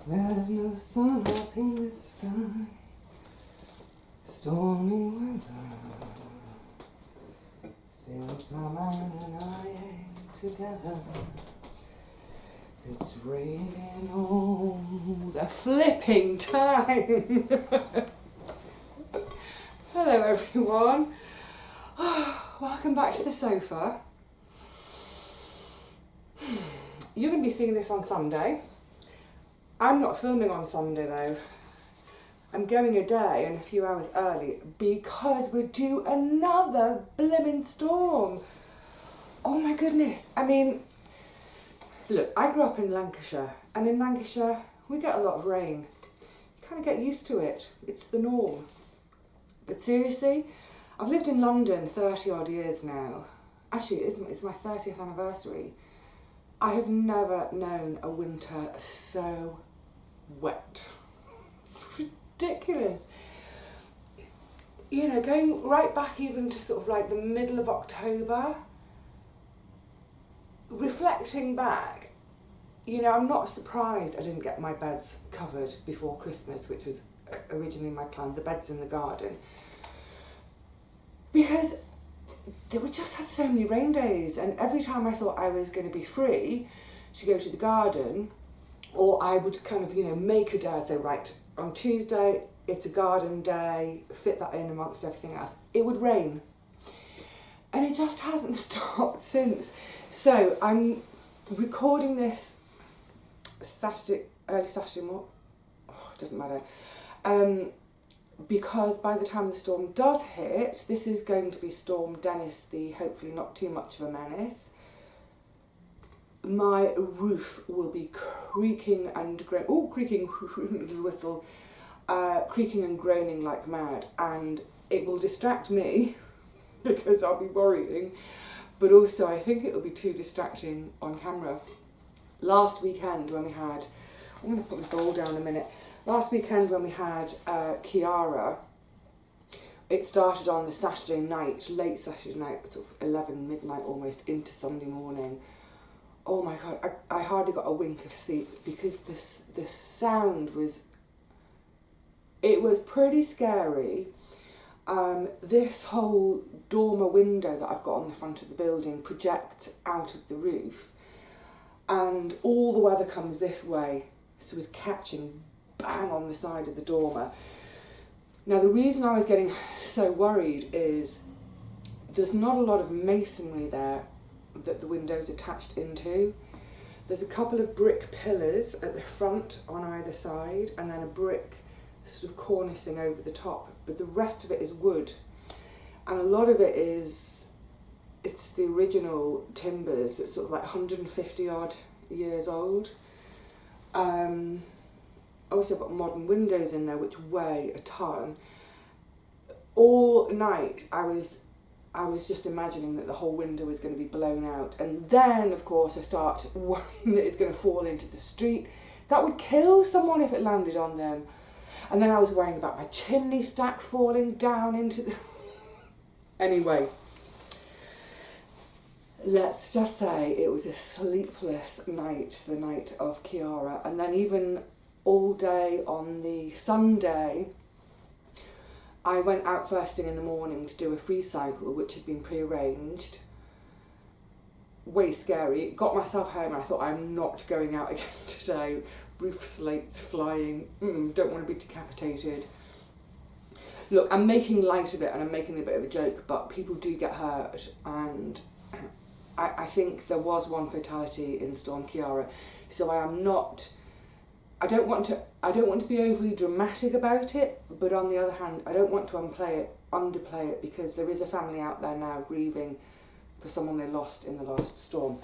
There's no sun up in the sky, stormy weather, since my man and I ain't together. It's raining all the flipping time. Hello everyone, welcome back to the sofa. You're going to be seeing this on Sunday. I'm not filming on Sunday though. I'm going a day and a few hours early because we're due another blimmin' storm. Oh my goodness. I mean, look, I grew up in Lancashire, and in Lancashire we get a lot of rain. You kind of get used to it. It's the norm. But seriously, I've lived in London 30 odd years now. Actually, it's my 30th anniversary. I have never known a winter so wet. It's ridiculous. You know, going right back even to sort of like the middle of October, reflecting back, you know, I'm not surprised I didn't get my beds covered before Christmas, which was originally my plan, the beds in the garden. Because we just had so many rain days, and every time I thought I was going to be free to go to the garden, or I would kind of, you know, make a day, I'd say, right, on Tuesday, it's a garden day, fit that in amongst everything else. It would rain. And it just hasn't stopped since. So I'm recording this early Saturday morning, it doesn't matter. Because by the time the storm does hit, this is going to be Storm Dennis, the hopefully not too much of a menace. My roof will be creaking and groaning, creaking, little whistle, creaking and groaning like mad, and it will distract me because I'll be worrying, but also I think it will be too distracting on camera. Last weekend when we had, I'm going to put the bowl down a minute. Last weekend when we had Kiara, it started on the Saturday night, late Saturday night, sort of 11, midnight almost, into Sunday morning. Oh my God, I hardly got a wink of sleep because the sound was, it was pretty scary. This whole dormer window that I've got on the front of the building projects out of the roof, and all the weather comes this way, so it was catching bang on the side of the dormer. Now the reason I was getting so worried is there's not a lot of masonry there that the window's attached into. There's a couple of brick pillars at the front on either side, and then a brick sort of cornicing over the top, but the rest of it is wood, and a lot of it is, it's the original timbers. It's sort of like 150 odd years old. Obviously I've got modern windows in there which weigh a ton. All night I was just imagining that the whole window was going to be blown out, and then of course I start worrying that it's going to fall into the street. That would kill someone if it landed on them. And then I was worrying about my chimney stack falling down into the... Anyway, let's just say it was a sleepless night, the night of Kiara, and then even all day on the Sunday, I went out first thing in the morning to do a free cycle, which had been prearranged. Way scary. Got myself home and I thought, I'm not going out again today. Roof slates flying. Don't want to be decapitated. Look, I'm making light of it and I'm making a bit of a joke, but people do get hurt, and I think there was one fatality in Storm Kiara, so I don't want to be overly dramatic about it, but on the other hand, I don't want to underplay it, because there is a family out there now grieving for someone they lost in the last storm.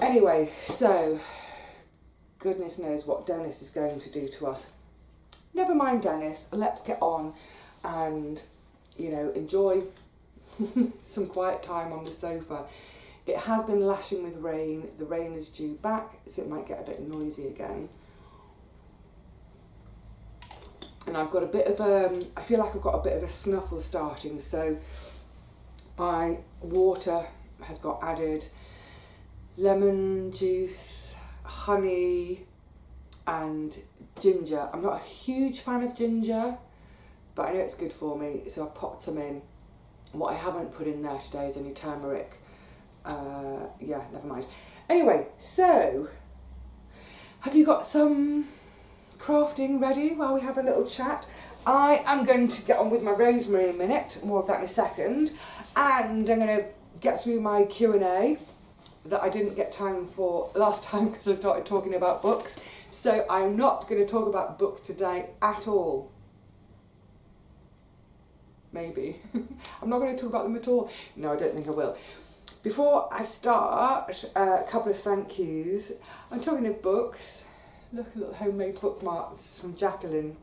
Anyway, so goodness knows what Dennis is going to do to us. Never mind Dennis, let's get on and, you know, enjoy some quiet time on the sofa. It has been lashing with rain. The rain is due back, so it might get a bit noisy again. And I've got a bit of I feel like I've got a bit of a snuffle starting, so my water has got added, lemon juice, honey, and ginger. I'm not a huge fan of ginger, but I know it's good for me, so I've popped some in. What I haven't put in there today is any turmeric. Yeah, never mind. Anyway, so have you got some crafting ready while we have a little chat? I am going to get on with my rosemary in a minute, more of that in a second, and I'm going to get through my Q&A that I didn't get time for last time because I started talking about books. So I'm not going to talk about books today at all. Maybe. I'm not going to talk about them at all. No, I don't think I will. Before I start, a couple of thank yous. I'm talking of books. Look at little homemade bookmarks from Jacqueline.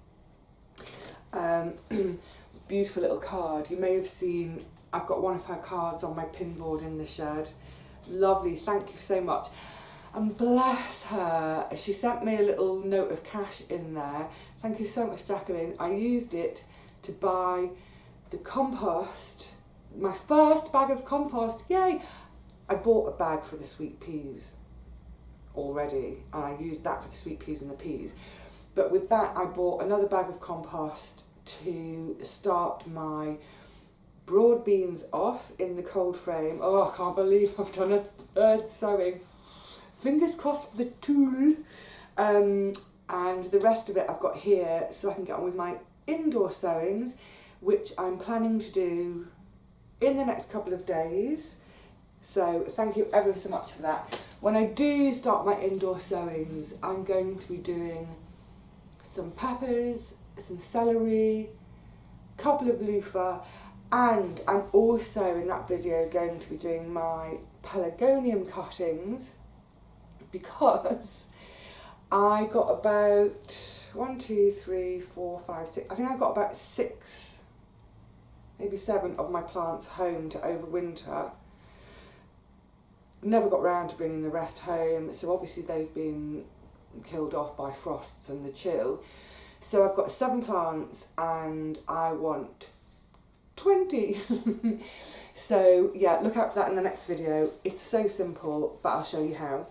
Beautiful little card. You may have seen, I've got one of her cards on my pinboard in the shed. Lovely, thank you so much. And bless her, she sent me a little note of cash in there. Thank you so much, Jacqueline. I used it to buy the compost, my first bag of compost, yay! I bought a bag for the sweet peas already, and I used that for the sweet peas and the peas. But with that, I bought another bag of compost to start my broad beans off in the cold frame. Oh, I can't believe I've done a third sowing. Fingers crossed for the tool. And the rest of it I've got here so I can get on with my indoor sowings, which I'm planning to do in the next couple of days. So thank you ever so much for that. When I do start my indoor sowings, I'm going to be doing some peppers, some celery, a couple of loofah, and I'm also in that video going to be doing my pelargonium cuttings because I got about 1, 2, 3, 4, 5, 6, I think I got about 6, maybe 7 of my plants home to overwinter. Never got round to bringing the rest home, so obviously they've been killed off by frosts and the chill. So I've got 7 plants and I want 20. So yeah, look out for that in the next video. It's so simple, but I'll show you how.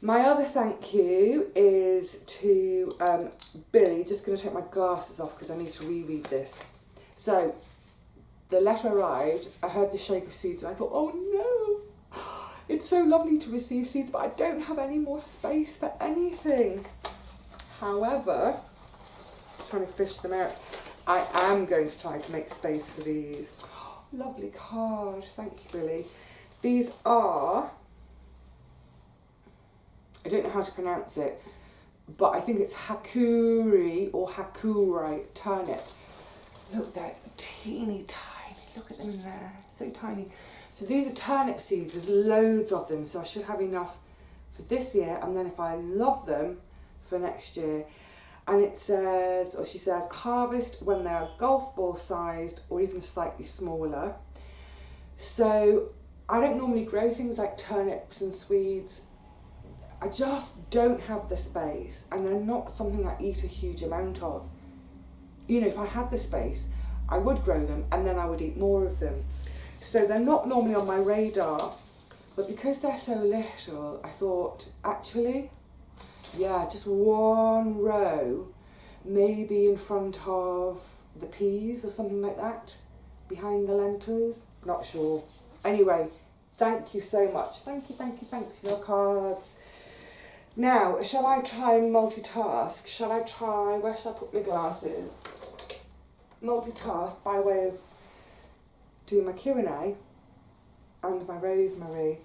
My other thank you is to Billy. Just going to take my glasses off because I need to reread this. So the letter arrived, I heard the shake of seeds and I thought, oh no, it's so lovely to receive seeds, but I don't have any more space for anything. However, trying to fish them out, I am going to try to make space for these. Lovely card, thank you, Billy. These are, I don't know how to pronounce it, but I think it's Hakuri or Hakurai turnip. Look, they're teeny tiny, look at them there, so tiny. So these are turnip seeds, there's loads of them, so I should have enough for this year, and then if I love them, for next year. And it says, or she says, harvest when they are golf ball sized or even slightly smaller. So I don't normally grow things like turnips and Swedes. I just don't have the space, and they're not something I eat a huge amount of. You know, if I had the space, I would grow them and then I would eat more of them. So they're not normally on my radar, but because they're so little, I thought, actually, yeah, just one row, maybe in front of the peas or something like that, behind the lentils, not sure. Anyway, thank you so much. Thank you for your cards. Now, shall I try and multitask? Shall I try, where shall I put my glasses? Multitask by way of doing my Q&A and my rosemary.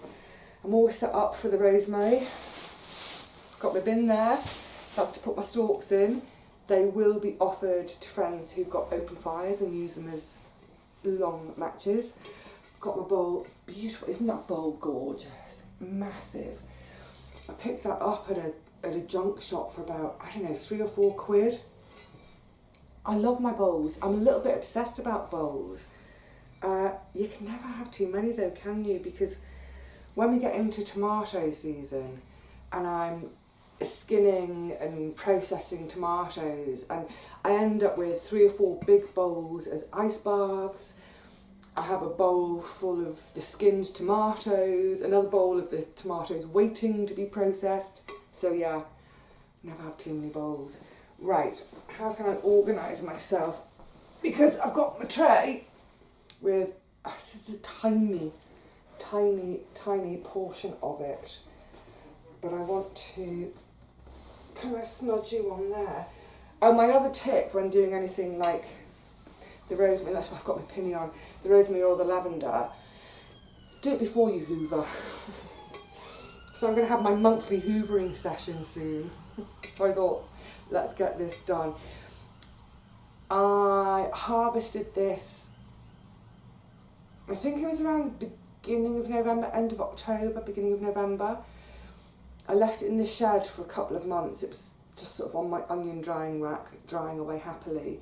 I'm all set up for the rosemary. Got my bin there, that's to put my stalks in. They will be offered to friends who've got open fires and use them as long matches. Got my bowl, beautiful, isn't that bowl gorgeous? Massive. I picked that up at a junk shop for about, I don't know, 3 or 4 quid. I love my bowls. I'm a little bit obsessed about bowls. You can never have too many though, can you? Because when we get into tomato season and I'm skinning and processing tomatoes and I end up with 3 or 4 big bowls as ice baths. I have a bowl full of the skinned tomatoes, another bowl of the tomatoes waiting to be processed. So yeah, Never have too many bowls. Right, how can I organise myself? Because I've got my tray with, this is a tiny, tiny, tiny portion of it. But I want to kind of snodge you on there. Oh, my other tip when doing anything like the rosemary, that's why I've got my pinny on, the rosemary or the lavender, do it before you hoover. So I'm going to have my monthly hoovering session soon. So I thought, let's get this done. I harvested this, I think it was around the beginning of November, end of October, beginning of November. I left it in the shed for a couple of months. It was just sort of on my onion drying rack, drying away happily.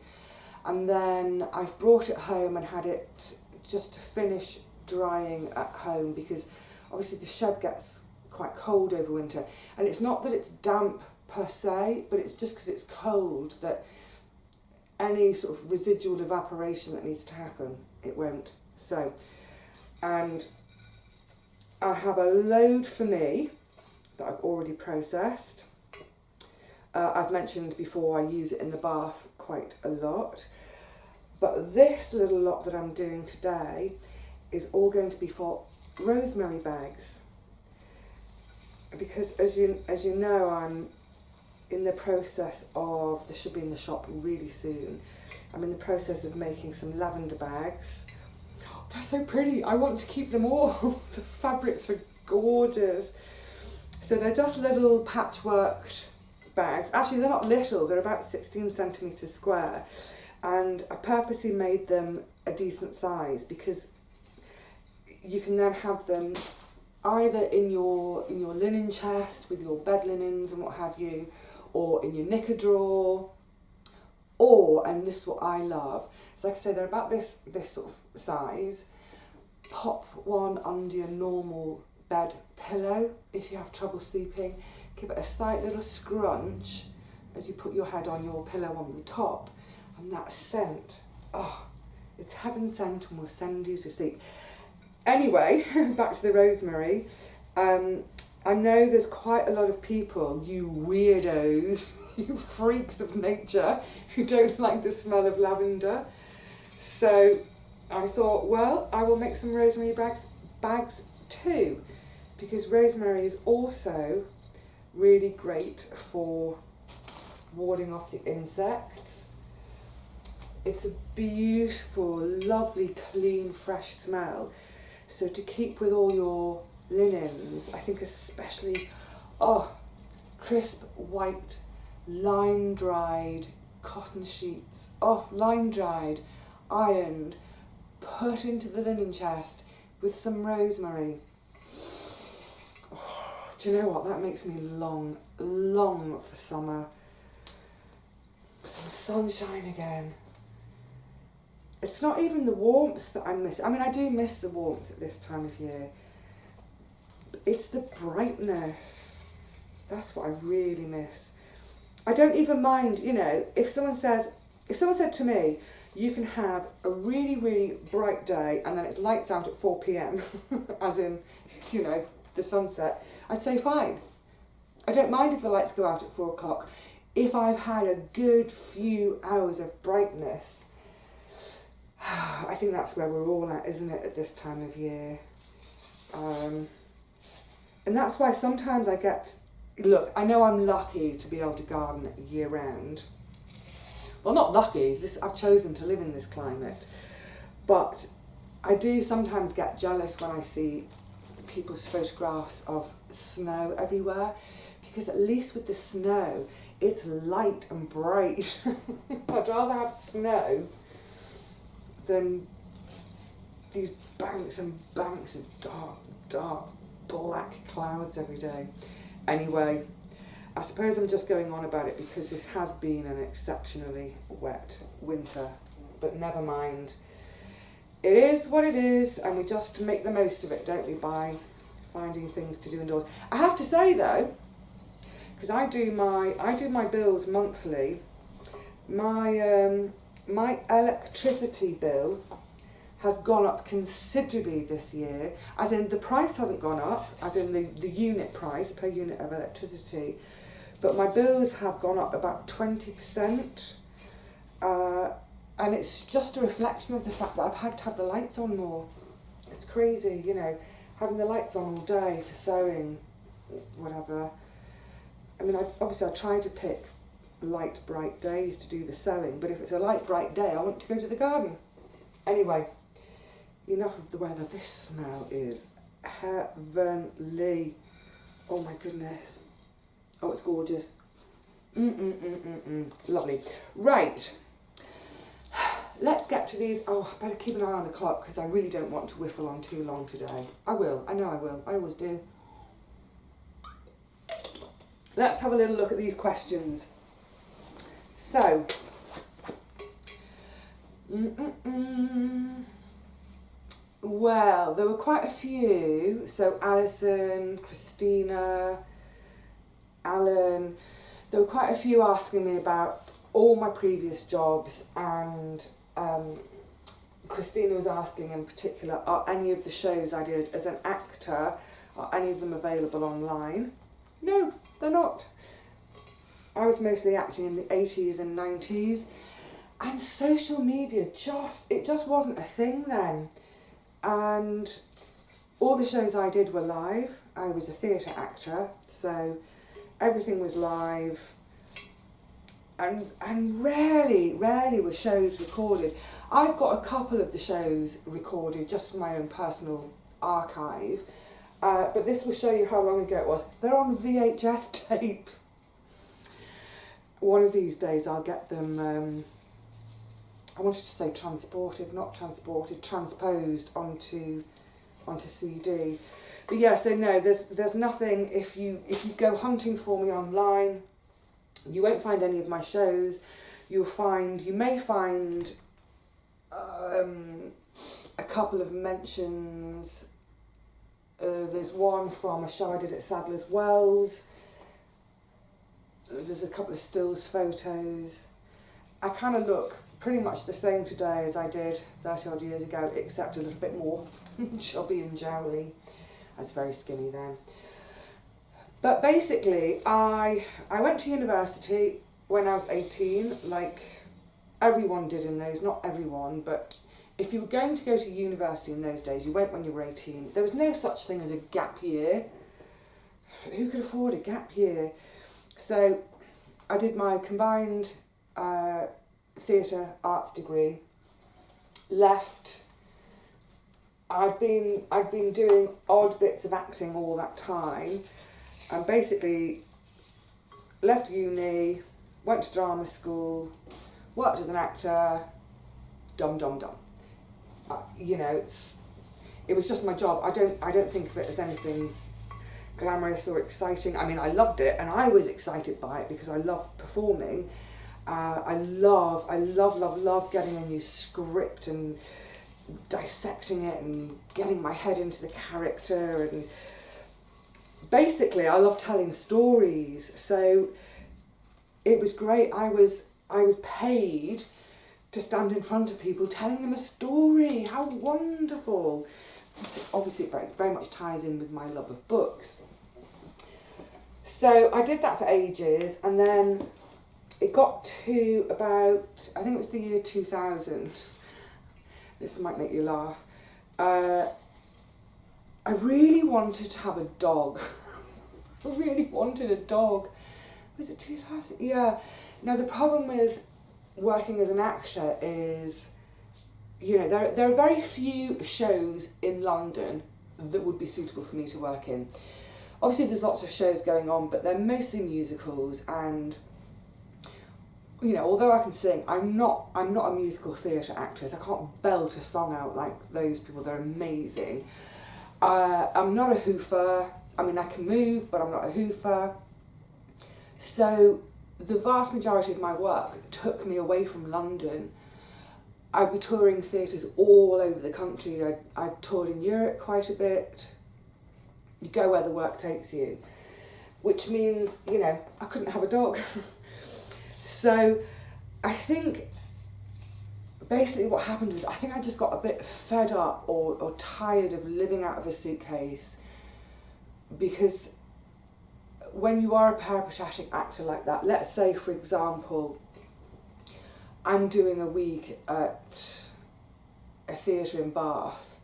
And then I've brought it home and had it just to finish drying at home, because obviously the shed gets quite cold over winter. And it's not that it's damp per se, but it's just because it's cold that any sort of residual evaporation that needs to happen, it won't. So, and I have a load for me that I've already processed. I've mentioned before I use it in the bath quite a lot. But this little lot that I'm doing today is all going to be for rosemary bags. Because as you know, I'm in the process of, this should be in the shop really soon, I'm in the process of making some lavender bags. Oh, they're so pretty, I want to keep them all. The fabrics are gorgeous. So they're just little patchworked bags. Actually, they're not little, they're about 16 centimetres square. And I purposely made them a decent size because you can then have them either in your linen chest with your bed linens and what have you, or in your knicker drawer, or, and this is what I love, so like I say, they're about this sort of size. Pop one under your normal bed pillow if you have trouble sleeping. Give it a slight little scrunch as you put your head on your pillow on the top, and that scent, oh, it's heaven sent and will send you to sleep. Anyway, back to the rosemary. I know there's quite a lot of people, you weirdos, you freaks of nature, who don't like the smell of lavender. So I thought, well, I will make some rosemary bags too, because rosemary is also really great for warding off the insects. It's a beautiful, lovely, clean, fresh smell. So to keep with all your linens, I think especially, crisp white, line-dried cotton sheets, line-dried, ironed, put into the linen chest with some rosemary. Oh, do you know what? That makes me long for summer. Some sunshine again. It's not even the warmth that I miss. I mean, I do miss the warmth at this time of year. It's the brightness. That's what I really miss. I don't even mind, you know, if someone said to me, you can have a really, really bright day and then it's lights out at 4 p.m, as in, you know, the sunset, I'd say fine. I don't mind if the lights go out at 4 o'clock. If I've had a good few hours of brightness, I think that's where we're all at, isn't it, at this time of year? And that's why sometimes I get, look, I know I'm lucky to be able to garden year round. Well, not lucky, I've chosen to live in this climate. But I do sometimes get jealous when I see people's photographs of snow everywhere, because at least with the snow, it's light and bright. I'd rather have snow than these banks and banks of dark black clouds every day. Anyway, I suppose I'm just going on about it because this has been an exceptionally wet winter, but never mind. It is what it is, and we just make the most of it, don't we, by finding things to do indoors. I have to say though, because I do my bills monthly, my electricity bill has gone up considerably this year, as in the price hasn't gone up, as in the unit price per unit of electricity, but my bills have gone up about 20%. And it's just a reflection of the fact that I've had to have the lights on more. It's crazy, you know, having the lights on all day for sewing, whatever. I mean, obviously I try to pick light, bright days to do the sewing, but if it's a light, bright day, I want to go to the garden. Anyway, enough of the weather. This smell is heavenly. Oh my goodness. Oh, it's gorgeous. Lovely. Right. Let's get to these. Oh, I better keep an eye on the clock because I really don't want to whiffle on too long today. I will. I know I will. I always do. Let's have a little look at these questions. So, well, there were quite a few. So Alison, Christina, Alan, there were quite a few asking me about all my previous jobs, and Christina was asking in particular, are any of the shows I did as an actor, are any of them available online? No, they're not. I was mostly acting in the 80s and 90s, and social media it just wasn't a thing then. And all the shows I did were live. I was a theatre actor, so everything was live. And rarely were shows recorded. I've got a couple of the shows recorded just for my own personal archive, but this will show you how long ago it was. They're on VHS tape. One of these days I'll get them, I wanted to say transported, not transported, transposed onto CD. But yeah, so no, there's nothing. If you go hunting for me online, you won't find any of my shows. You may find a couple of mentions. There's one from a show I did at Sadler's Wells. There's a couple of stills photos. I kind of look pretty much the same today as I did 30 odd years ago, except a little bit more chubby and jowly. I was very skinny then. But basically, I went to university when I was 18, like everyone did in those, not everyone, but if you were going to go to university in those days, you went when you were 18. There was no such thing as a gap year. Who could afford a gap year? So I did my combined theatre arts degree, left. I'd been doing odd bits of acting all that time, and basically left uni, went to drama school, worked as an actor, dum. You know, it was just my job. I don't think of it as anything glamorous or exciting. I mean, I loved it, and I was excited by it because I love performing. I love getting a new script and dissecting it and getting my head into the character, and basically I love telling stories. So it was great. I was paid to stand in front of people telling them a story. How wonderful. Obviously it very much ties in with my love of books. So I did that for ages, and then it got to about, I think it was the year 2000. This might make you laugh. I really wanted to have a dog. I really wanted a dog. Was it 2000? Yeah. Now the problem with working as an actor is, you know, there are very few shows in London that would be suitable for me to work in. Obviously there's lots of shows going on, but they're mostly musicals, and you know, although I can sing, I'm not a musical theatre actress. I can't belt a song out like those people. They're amazing. I'm not a hoofer. I mean, I can move, but I'm not a hoofer. So the vast majority of my work took me away from London. I'd be touring theatres all over the country. I toured in Europe quite a bit. You go where the work takes you, which means, you know, I couldn't have a dog. So I think basically what happened was, I think I just got a bit fed up or tired of living out of a suitcase, because when you are a peripatetic actor like that, let's say, for example, I'm doing a week at a theatre in Bath.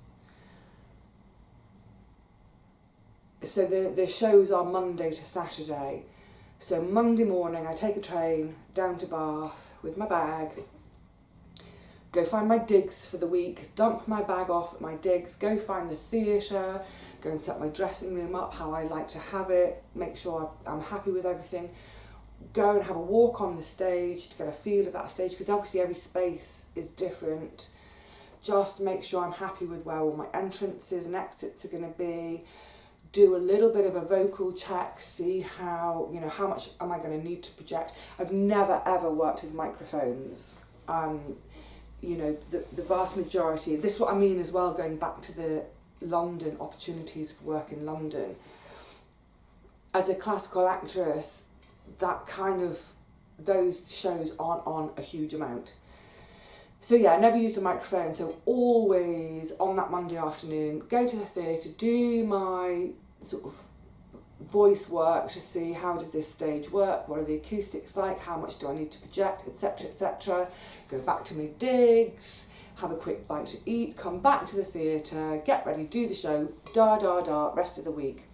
So the shows are Monday to Saturday. So Monday morning I take a train down to Bath with my bag, go find my digs for the week, dump my bag off at my digs, go find the theatre, go and set my dressing room up how I like to have it, make sure I'm happy with everything, go and have a walk on the stage to get a feel of that stage, because obviously every space is different. Just make sure I'm happy with where all my entrances and exits are going to be. Do a little bit of a vocal check, see how much am I going to need to project. I've never ever worked with microphones. The vast majority, this is what I mean as well, going back to the London opportunities for work in London. As a classical actress, those shows aren't on a huge amount. So yeah, I never used a microphone, so always on that Monday afternoon, go to the theatre, do my sort of voice work to see how does this stage work, what are the acoustics like, how much do I need to project, etc, etc. Go back to my digs, have a quick bite to eat, come back to the theatre, get ready, do the show, rest of the week.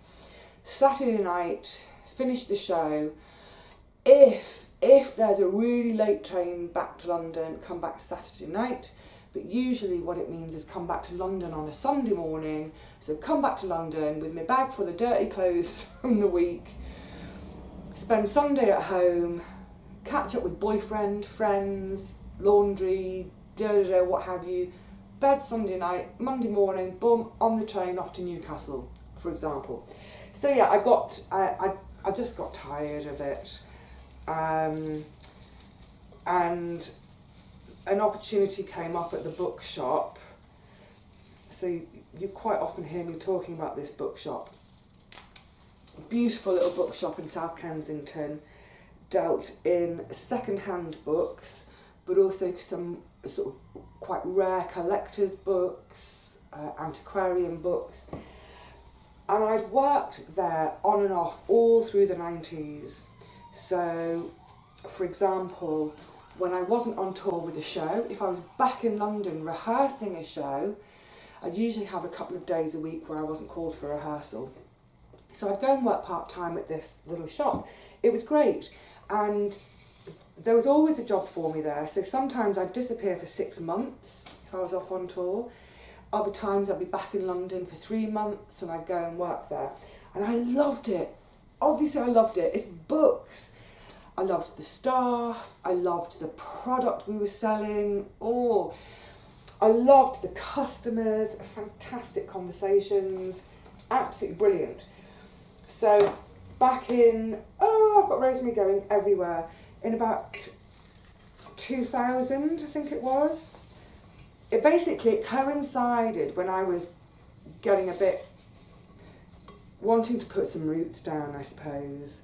Saturday night, finish the show. If there's a really late train back to London, come back Saturday night, but usually what it means is come back to London on a Sunday morning. So come back to London with my bag full of dirty clothes from the week, spend Sunday at home, catch up with boyfriend, friends, laundry, what have you, bed Sunday night, Monday morning, boom, on the train off to Newcastle, for example. So yeah, I just got tired of it. And an opportunity came up at the bookshop. So you quite often hear me talking about this bookshop. Beautiful little bookshop in South Kensington, dealt in second-hand books, but also some sort of quite rare collector's books, antiquarian books. And I'd worked there on and off all through the 90s. So, for example, when I wasn't on tour with a show, if I was back in London rehearsing a show, I'd usually have a couple of days a week where I wasn't called for rehearsal. So I'd go and work part-time at this little shop. It was great. And there was always a job for me there. So sometimes I'd disappear for 6 months if I was off on tour. Other times I'd be back in London for 3 months and I'd go and work there. And I loved it. Obviously I loved it. It's books. I loved the staff. I loved the product we were selling. Oh, I loved the customers. Fantastic conversations. Absolutely brilliant. So back in, I've got Rosemary going everywhere. In about 2000, I think it was. It coincided when I was getting a bit, wanting to put some roots down, I suppose.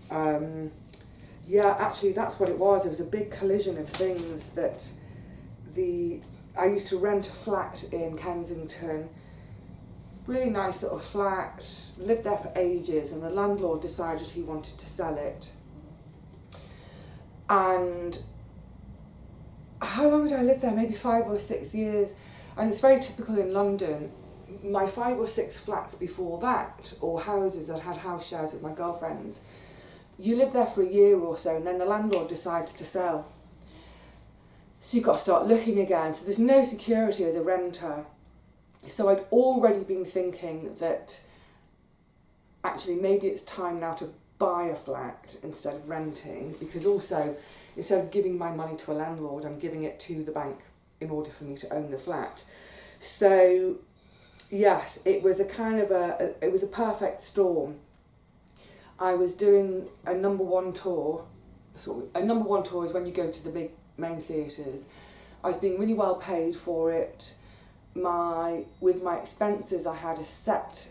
Actually that's what it was. It was a big collision of things that I used to rent a flat in Kensington, really nice little flat, lived there for ages, and the landlord decided he wanted to sell it. And how long did I live there? Maybe 5 or 6 years. And it's very typical in London. My 5 or 6 flats before that, or houses that had house shares with my girlfriends, you live there for a year or so and then the landlord decides to sell. So you've got to start looking again. So there's no security as a renter. So I'd already been thinking that actually maybe it's time now to buy a flat instead of renting, because also instead of giving my money to a landlord, I'm giving it to the bank in order for me to own the flat. So yes, it was it was a perfect storm. I was doing a number one tour. So a number one tour is when you go to the big main theatres. I was being really well paid for it. With my expenses, I had a set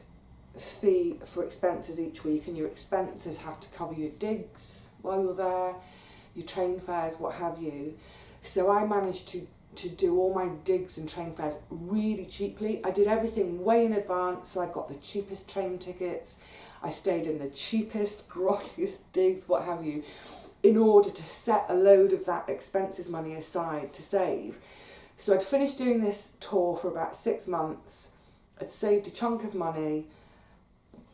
fee for expenses each week, and your expenses have to cover your digs while you're there, your train fares, what have you. So I managed to to do all my digs and train fares really cheaply. I did everything way in advance, so I got the cheapest train tickets. I stayed in the cheapest, grottiest digs, what have you, in order to set a load of that expenses money aside to save. So I'd finished doing this tour for about 6 months. I'd saved a chunk of money,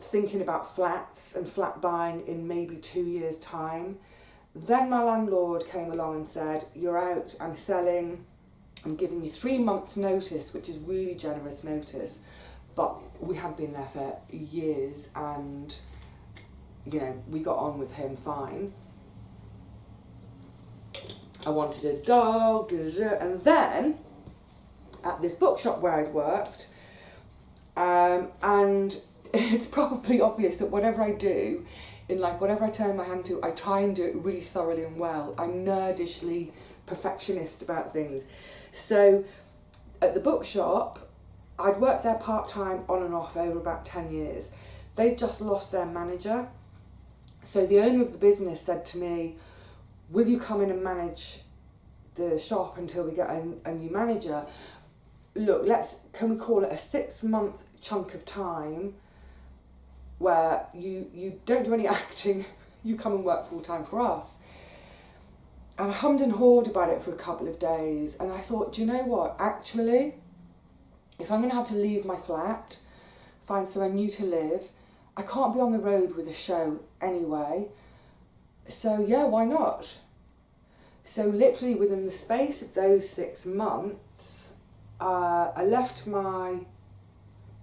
thinking about flats and flat buying in maybe 2 years' time. Then my landlord came along and said, "You're out, I'm selling, I'm giving you 3 months' notice," which is really generous notice. But we had been there for years and, you know, we got on with him fine. I wanted a dog, and then at this bookshop where I'd worked, and it's probably obvious that whatever I do in life, whatever I turn my hand to, I try and do it really thoroughly and well. I'm nerdishly perfectionist about things. So at the bookshop, I'd worked there part-time on and off over about 10 years. They'd just lost their manager. So the owner of the business said to me, "Will you come in and manage the shop until we get a new manager? Look, can we call it a 6-month chunk of time where you don't do any acting, you come and work full-time for us." And I hummed and hawed about it for a couple of days, and I thought, do you know what, actually, if I'm going to have to leave my flat, find somewhere new to live, I can't be on the road with a show anyway, so yeah, why not? So literally within the space of those 6 months, I left my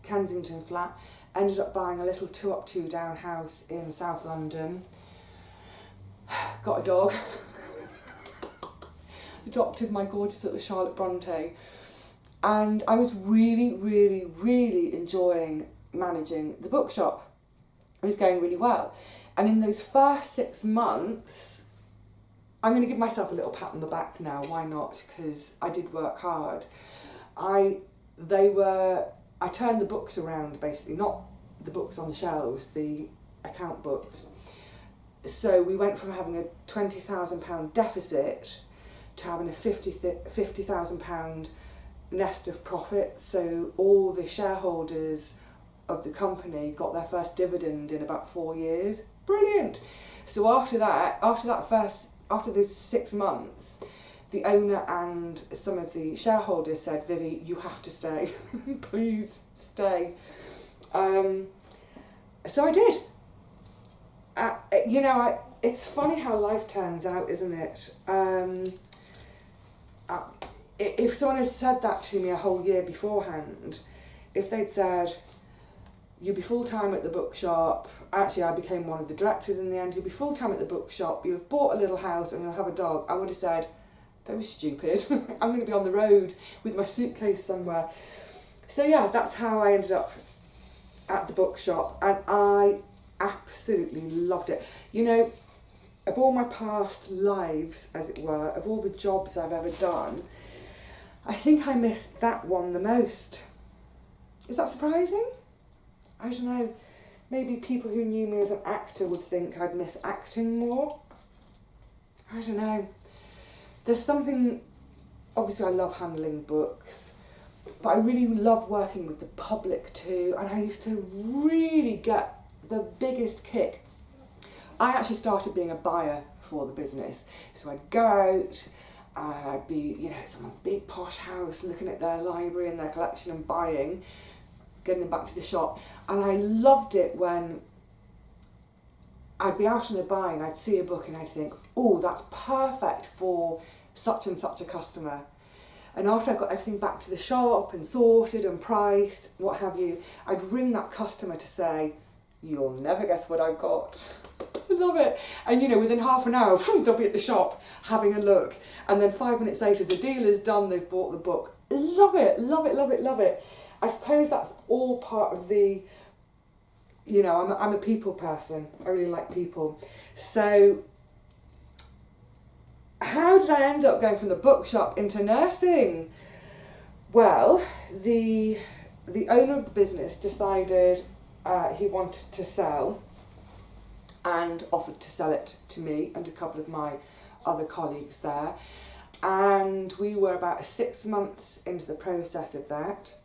Kensington flat, ended up buying a little 2-up, 2-down house in South London, got a dog, adopted my gorgeous little Charlotte Bronte, and I was really, really, really enjoying managing the bookshop. It was going really well. And in those first 6 months, I'm going to give myself a little pat on the back now, why not? Because I did work hard. I turned the books around, basically, not the books on the shelves, the account books. So we went from having a £20,000 deficit to having a £50,000 nest of profit. So all the shareholders of the company got their first dividend in about 4 years. Brilliant. So after those 6 months, the owner and some of the shareholders said, "Vivi, you have to stay. Please stay." So I did. It's funny how life turns out, isn't it? If someone had said that to me a whole year beforehand, if they'd said, "You'll be full-time at the bookshop," actually I became one of the directors in the end, "You'll be full-time at the bookshop, you've bought a little house and you'll have a dog," I would have said, "Don't be stupid, I'm going to be on the road with my suitcase somewhere." So yeah, that's how I ended up at the bookshop, and I absolutely loved it. You know, of all my past lives, as it were, of all the jobs I've ever done, I think I missed that one the most. Is that surprising? I don't know. Maybe people who knew me as an actor would think I'd miss acting more. I don't know. There's something, obviously I love handling books, but I really love working with the public too, and I used to really get the biggest kick. I actually started being a buyer for the business, so I'd go out and I'd be, at some big posh house looking at their library and their collection and buying, getting them back to the shop, and I loved it when I'd be out on a buy and I'd see a book and I'd think, "Oh, that's perfect for such and such a customer." And after I got everything back to the shop and sorted and priced, what have you, I'd ring that customer to say, "You'll never guess what I've got." I love it. And within half an hour, they'll be at the shop having a look. And then 5 minutes later, the dealer's done, they've bought the book. Love it, love it, love it, love it. I suppose that's all part of the, I'm a people person. I really like people. So how did I end up going from the bookshop into nursing? Well, the owner of the business decided he wanted to sell and offered to sell it to me and a couple of my other colleagues there. And we were about 6 months into the process of that.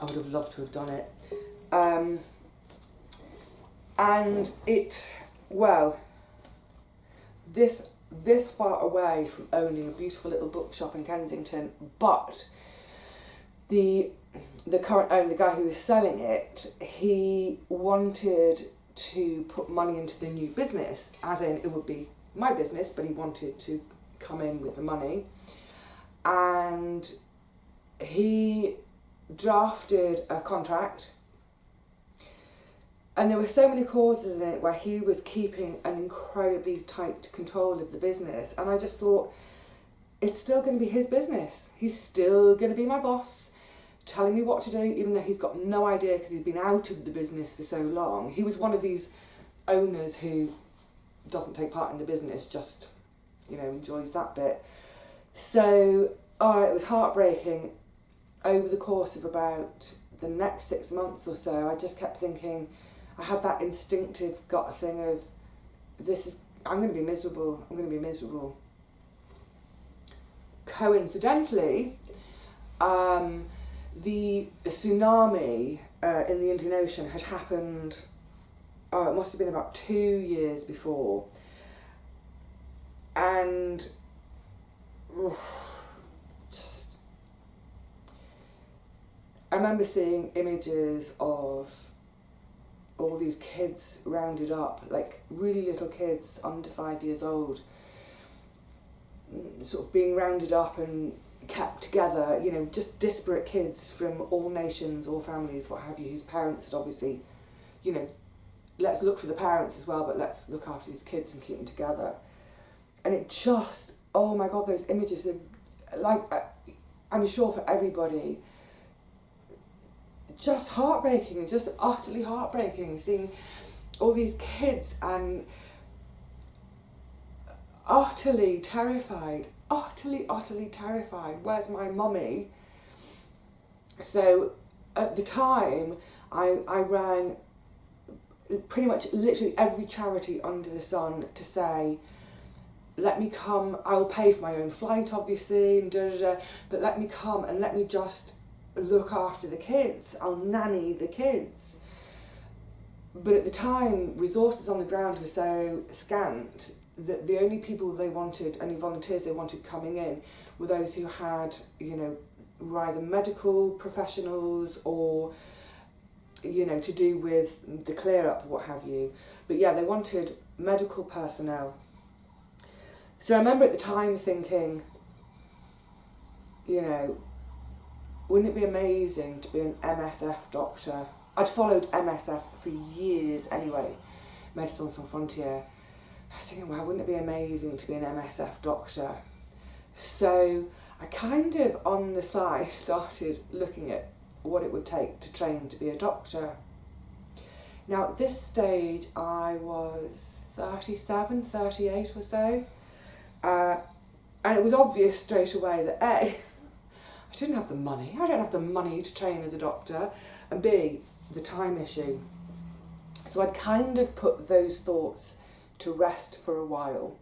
I would have loved to have done it. And it, well, this far away from owning a beautiful little bookshop in Kensington, but the current owner, the guy who was selling it, he wanted to put money into the new business, as in it would be my business, but he wanted to come in with the money. And he drafted a contract, and there were so many clauses in it where he was keeping an incredibly tight control of the business, and I just thought, it's still going to be his business. He's still going to be my boss, telling me what to do, even though he's got no idea because he's been out of the business for so long. He was one of these owners who doesn't take part in the business, just, enjoys that bit. So, it was heartbreaking. Over the course of about the next 6 months or so, I just kept thinking, I had that instinctive gut thing of, I'm going to be miserable. Coincidentally, the tsunami in the Indian Ocean had happened, it must have been about 2 years before. And I remember seeing images of all these kids rounded up, like really little kids under 5 years old, sort of being rounded up and kept together, just disparate kids from all nations, all families, what have you, whose parents had obviously, let's look for the parents as well, but let's look after these kids and keep them together. And it just, oh my God, those images are like, I'm sure for everybody, just heartbreaking, just utterly heartbreaking, seeing all these kids and utterly terrified. Where's my mummy? So at the time, I rang pretty much literally every charity under the sun to say, let me come, I'll pay for my own flight obviously, and but let me come and let me just look after the kids, I'll nanny the kids. But at the time, resources on the ground were so scant that the only people they wanted, any volunteers they wanted coming in, were those who had, were either medical professionals or, to do with the clear up, what have you. But yeah, they wanted medical personnel. So I remember at the time thinking, wouldn't it be amazing to be an MSF doctor? I'd followed MSF for years anyway, Médecins Sans Frontières. I was thinking, well, wouldn't it be amazing to be an MSF doctor? So I kind of, on the sly, started looking at what it would take to train to be a doctor. Now at this stage, I was 37, 38 or so. And it was obvious straight away that A, I didn't have the money. I don't have the money to train as a doctor. And B, the time issue. So I'd kind of put those thoughts to rest for a while.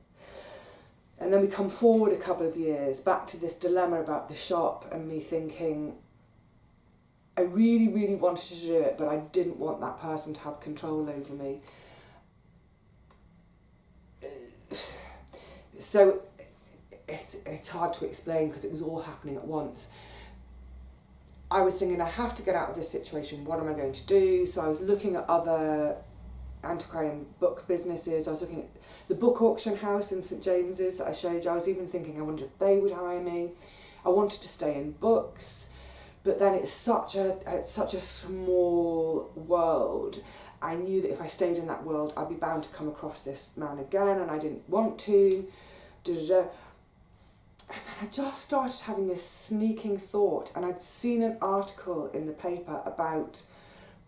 And then we come forward a couple of years, back to this dilemma about the shop and me thinking, I really, really wanted to do it, but I didn't want that person to have control over me. So it's hard to explain because it was all happening at once. I was thinking, I have to get out of this situation. What am I going to do? So I was looking at other antiquarian book businesses. I was looking at the book auction house in St James's that I showed you. I was even thinking, I wonder if they would hire me. I wanted to stay in books, but then it's such a small world. I knew that if I stayed in that world, I'd be bound to come across this man again, and I didn't want to. And then I just started having this sneaking thought, and I'd seen an article in the paper about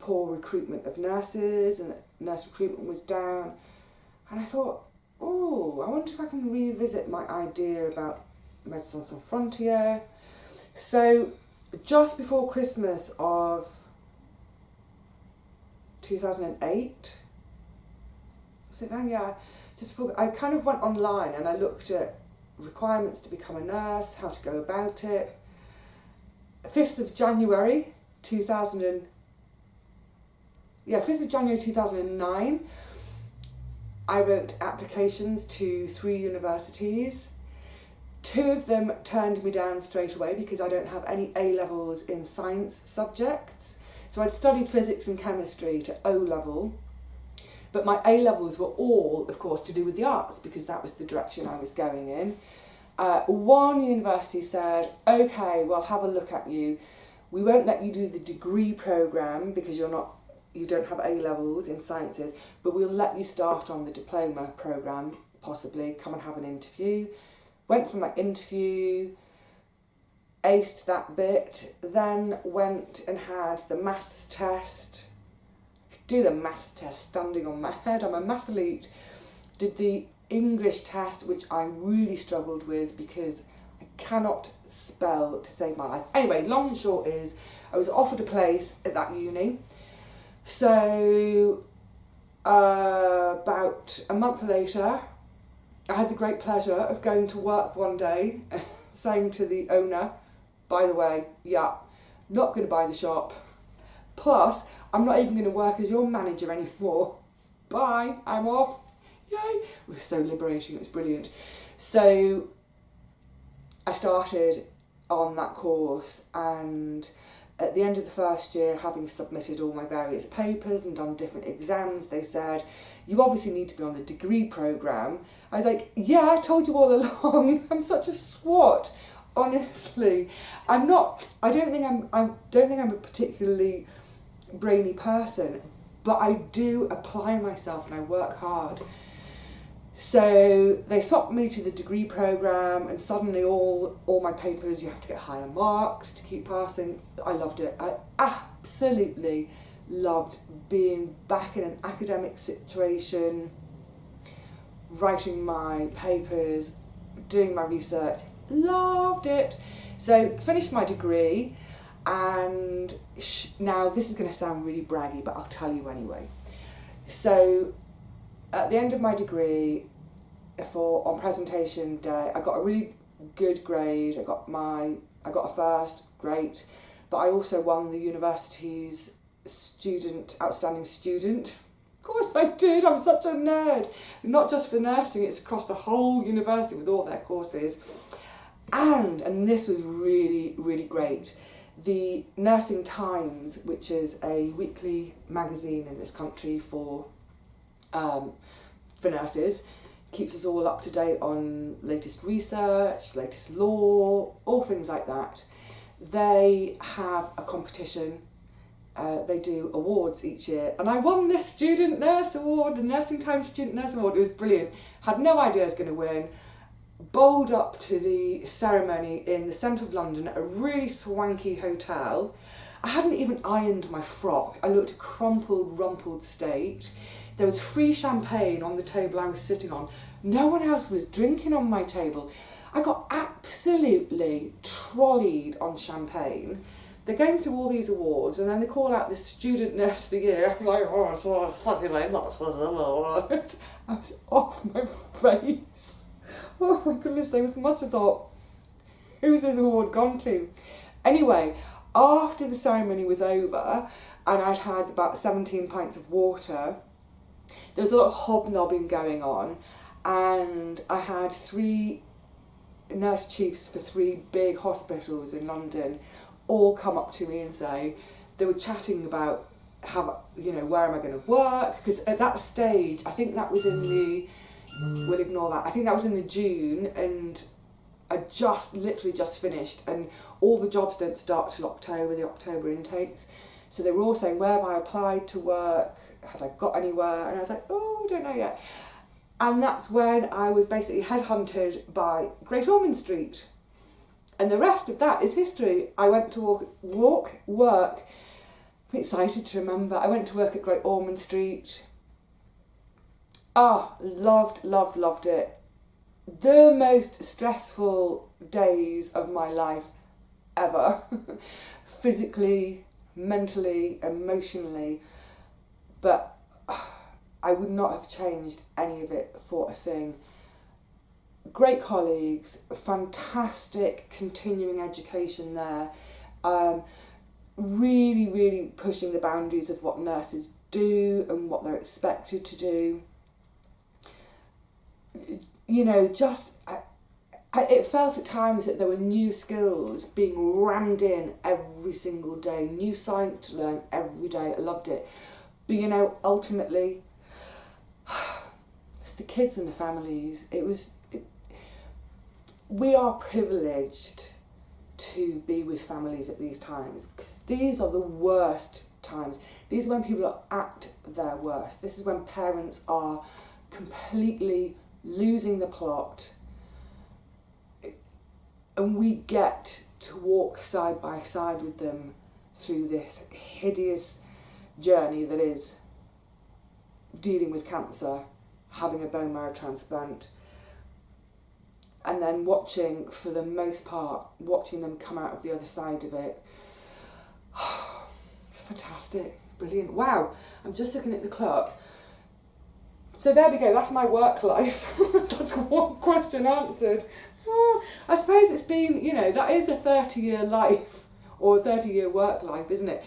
poor recruitment of nurses, and that nurse recruitment was down. And I thought, I wonder if I can revisit my idea about Médecins Sans Frontières. So just before Christmas of 2008, So then, yeah, just before, I kind of went online and I looked at requirements to become a nurse, how to go about it. 5th of January 2009, I wrote applications to 3 universities. 2 of them turned me down straight away because I don't have any A-levels in science subjects. So I'd studied physics and chemistry to O-level, but my A-levels were all, of course, to do with the arts because that was the direction I was going in. 1 university said, okay, we'll have a look at you. We won't let you do the degree programme because you don't have A-levels in sciences, but we'll let you start on the diploma programme, possibly, come and have an interview. Went for my interview, aced that bit, then went and had the maths test. I could do the maths test standing on my head, I'm a mathlete. Did the English test, which I really struggled with because I cannot spell to save my life. Anyway, long and short is, I was offered a place at that uni. So, about a month later, I had the great pleasure of going to work one day and saying to the owner, by the way, yeah, not going to buy the shop. Plus, I'm not even going to work as your manager anymore. Bye, I'm off. Yay. It was so liberating, it was brilliant. So, I started on that course, and at the end of the first year, having submitted all my various papers and done different exams, they said, you obviously need to be on the degree programme. I was like, yeah, I told you all along. I'm such a swot, honestly. I don't think I'm a particularly brainy person, but I do apply myself and I work hard. So they swapped me to the degree programme, and suddenly all my papers, you have to get higher marks to keep passing. I loved it. I absolutely loved being back in an academic situation, writing my papers, doing my research. Loved it. So finished my degree, and now this is going to sound really braggy, but I'll tell you anyway. So at the end of my degree, on presentation day, I got a really good grade. I got a first, great, but I also won the university's outstanding student. Of course I did. I'm such a nerd. Not just for nursing; it's across the whole university with all their courses. And this was really, really great. The Nursing Times, which is a weekly magazine in this country for nurses, keeps us all up to date on latest research, latest law, all things like that. They have a competition. They do awards each year, and I won this Student Nurse Award, the Nursing Times Student Nurse Award. It was brilliant. Had no idea I was going to win. Bowled up to the ceremony in the centre of London at a really swanky hotel. I hadn't even ironed my frock. I looked a crumpled, rumpled state. There was free champagne on the table I was sitting on. No one else was drinking on my table. I got absolutely trolleyed on champagne. They're going through all these awards, and then they call out the Student Nurse of the Year. I'm like, oh, it's all fucking like that. I was off my face. Oh my goodness, they must have thought, who's this award gone to? Anyway, after the ceremony was over, and I'd had about 17 pints of water, there was a lot of hobnobbing going on, and I had 3 nurse chiefs for 3 big hospitals in London all come up to me and say, they were chatting about where am I going to work, because at that stage, I think that was in the, we'll ignore that, I think that was in the June, and I literally just finished, and all the jobs don't start till October, the October intakes. So they were all saying, where have I applied to work? Had I got anywhere? And I was like, oh, don't know yet. And that's when I was basically headhunted by Great Ormond Street. And the rest of that is history. I went to work. I'm excited to remember. I went to work at Great Ormond Street. Loved it. The most stressful days of my life ever. Physically, mentally, emotionally. But I would not have changed any of it for a thing. Great colleagues, fantastic continuing education there, really, really pushing the boundaries of what nurses do and what they're expected to do. You know, just it felt at times that there were new skills being rammed in every single day, new science to learn every day. I loved it. But you know, ultimately, it's the kids and the families. We are privileged to be with families at these times, because these are the worst times. These are when people are at their worst. This is when parents are completely losing the plot, and we get to walk side by side with them through this hideous journey that is dealing with cancer, having a bone marrow transplant, and then watching, for the most part, watching them come out of the other side of it. Fantastic, brilliant. Wow, I'm just looking at the clock. So there we go, that's my work life. That's one question answered. I suppose it's been, you know, that is a 30-year life, or a 30-year work life, isn't it?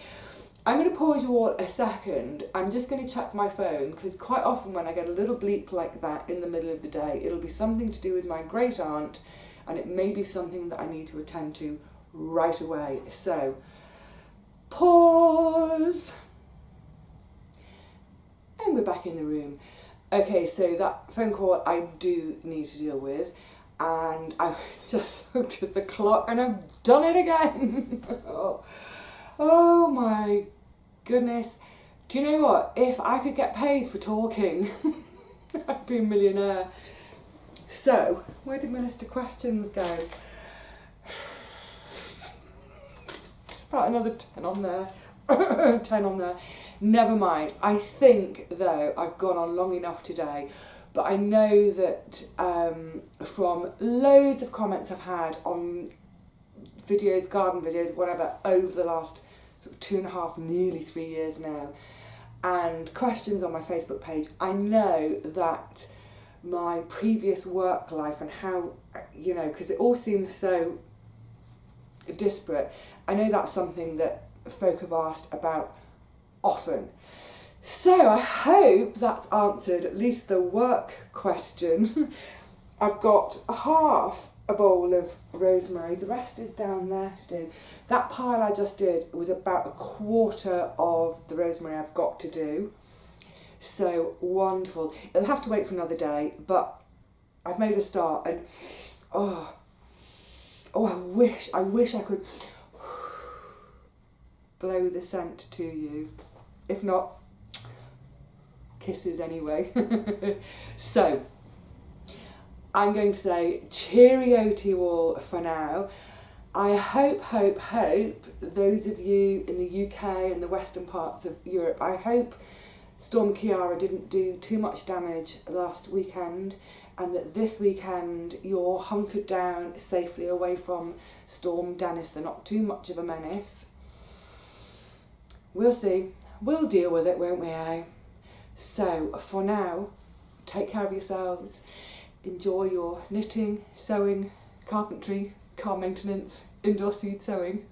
I'm going to pause you all a second. I'm just going to check my phone, because quite often when I get a little bleep like that in the middle of the day, it'll be something to do with my great aunt, and it may be something that I need to attend to right away. So, pause. And we're back in the room. Okay, so that phone call I do need to deal with, and I just looked at the clock and I've done it again. Oh my goodness. Do you know what? If I could get paid for talking, I'd be a millionaire. So, where did my list of questions go? Just about another 10 on there. 10 on there. Never mind. I think, though, I've gone on long enough today, but I know that from loads of comments I've had on videos, garden videos, whatever, over the last sort of 2.5, nearly 3 years now, and questions on my Facebook page, I know that my previous work life and how, you know, because it all seems so disparate, I know that's something that folk have asked about often. So I hope that's answered at least the work question. I've got half a bowl of rosemary, the rest is down there to do. That pile I just did was about a quarter of the rosemary I've got to do. So wonderful. It'll have to wait for another day, but I've made a start, and I wish I could blow the scent to you. If not, kisses anyway. So, I'm going to say cheerio to you all for now. I hope those of you in the UK and the western parts of Europe, I hope Storm Ciara didn't do too much damage last weekend, and that this weekend you're hunkered down safely away from Storm Dennis. They're not too much of a menace. We'll see. We'll deal with it, won't we, eh? So, for now, take care of yourselves. Enjoy your knitting, sewing, carpentry, car maintenance, indoor seed sowing,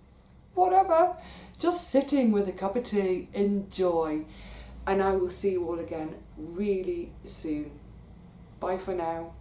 whatever. Just sitting with a cup of tea. Enjoy. And I will see you all again really soon. Bye for now.